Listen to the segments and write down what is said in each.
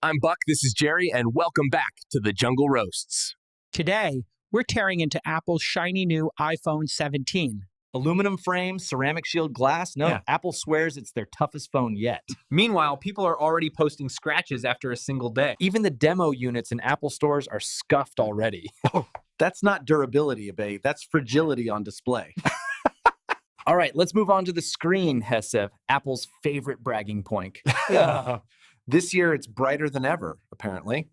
I'm Buck, this is Jerry, and welcome back to the Jungle Roasts. Today, we're tearing into Apple's shiny new iPhone 17. Aluminum frame, ceramic shield glass. No, Apple swears it's their toughest phone yet. Meanwhile, people are already posting scratches after a single day. Even the demo units in Apple stores are scuffed already. Oh, that's not durability, Abe. That's fragility on display. All right, let's move on to the screen, Hesef, Apple's favorite bragging point. This year, it's brighter than ever, apparently.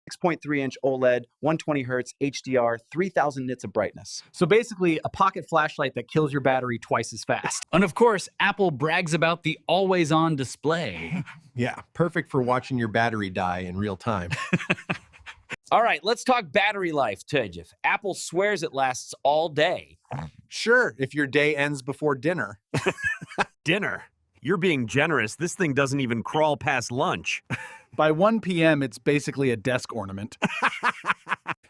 6.3-inch OLED, 120 hertz HDR, 3,000 nits of brightness. So basically, a pocket flashlight that kills your battery twice as fast. And of course, Apple brags about the always-on display. Yeah, perfect for watching your battery die in real time. All right, let's talk battery life, Tejif. Apple swears it lasts all day. Sure, if your day ends before dinner. Dinner? You're being generous. This thing doesn't even crawl past lunch. By 1 p.m., it's basically a desk ornament.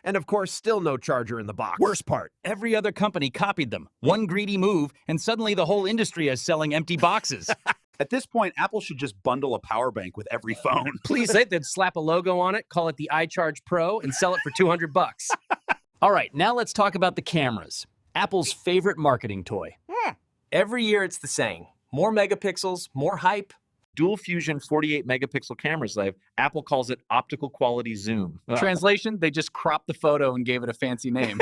And of course, still no charger in the box. Worst part, every other company copied them. One greedy move, and suddenly the whole industry is selling empty boxes. At this point, Apple should just bundle a power bank with every phone. Please, they'd slap a logo on it, call it the iCharge Pro, and sell it for $200. All right, now let's talk about the cameras. Apple's favorite marketing toy. Every year it's the same. More megapixels, more hype. Dual fusion 48 megapixel cameras live. Apple calls it optical quality zoom. Translation, they just cropped the photo and gave it a fancy name.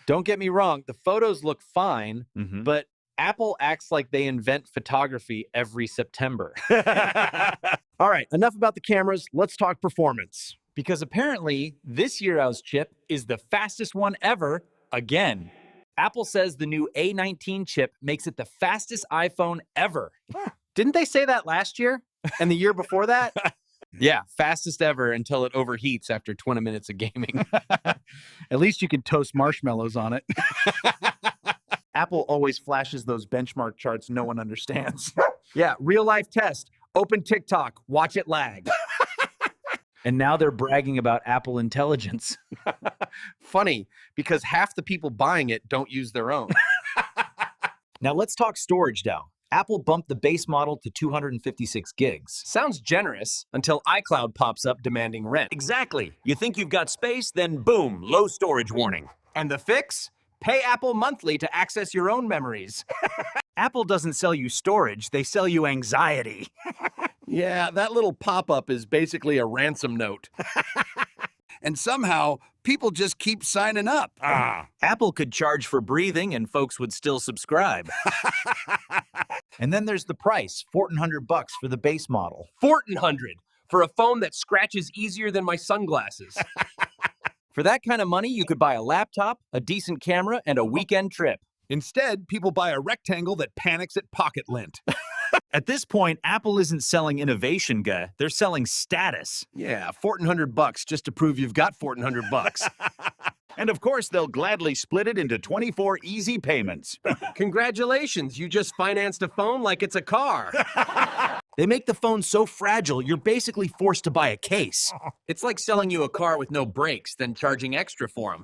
Don't get me wrong, the photos look fine, but Apple acts like they invent photography every September. All right, enough about the cameras. Let's talk performance. Because apparently, this Year's chip is the fastest one ever again. Apple says the new A19 chip makes it the fastest iPhone ever. Didn't they say that last year? And the year before that? Yeah, fastest ever until it overheats after 20 minutes of gaming. At least you can toast marshmallows on it. Apple always flashes those benchmark charts no one understands. Yeah, real life test. Open TikTok, watch it lag. And now they're bragging about Apple Intelligence. Funny, because half the people buying it don't use their own. Now let's talk storage now. Apple bumped the base model to 256 gigs. Sounds generous until iCloud pops up demanding rent. Exactly. You think you've got space, then boom, low storage warning. And the fix? Pay Apple monthly to access your own memories. Apple doesn't sell you storage, they sell you anxiety. Yeah, that little pop-up is basically a ransom note. And somehow, people just keep signing up. Apple could charge for breathing and folks would still subscribe. And then there's the price, $1,400 for the base model. $1,400 for a phone that scratches easier than my sunglasses. For that kind of money, you could buy a laptop, a decent camera, and a weekend trip. Instead, people buy a rectangle that panics at pocket lint. At this point, Apple isn't selling innovation, guy. They're selling status. Yeah, $1,400 just to prove you've got $1,400. And of course, they'll gladly split it into 24 easy payments. Congratulations, you just financed a phone like it's a car. They make the phone so fragile, you're basically forced to buy a case. It's like selling you a car with no brakes, then charging extra for them.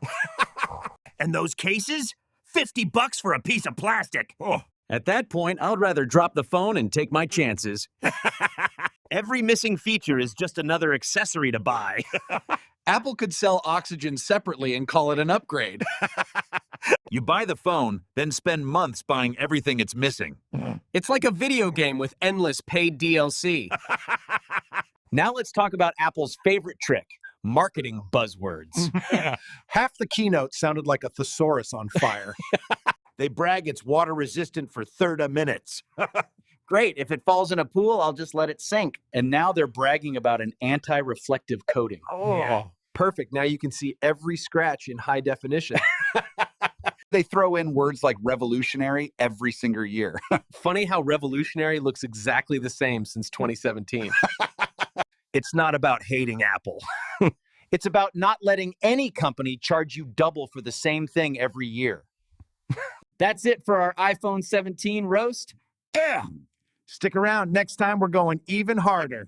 And those cases? $50 for a piece of plastic. Oh. At that point, I'd rather drop the phone and take my chances. Every missing feature is just another accessory to buy. Apple could sell oxygen separately and call it an upgrade. You buy the phone, then spend months buying everything it's missing. It's like a video game with endless paid DLC. Now let's talk about Apple's favorite trick, marketing buzzwords. Half the keynote sounded like a thesaurus on fire. They brag it's water resistant for 30 minutes. Great, if it falls in a pool, I'll just let it sink. And now they're bragging about an anti-reflective coating. Perfect. Now you can see every scratch in high definition. They throw in words like revolutionary every single year. Funny how revolutionary looks exactly the same since 2017. It's not about hating Apple. It's about not letting any company charge you double for the same thing every year. That's it for our iPhone 17 roast. Stick around. Next time, we're going even harder.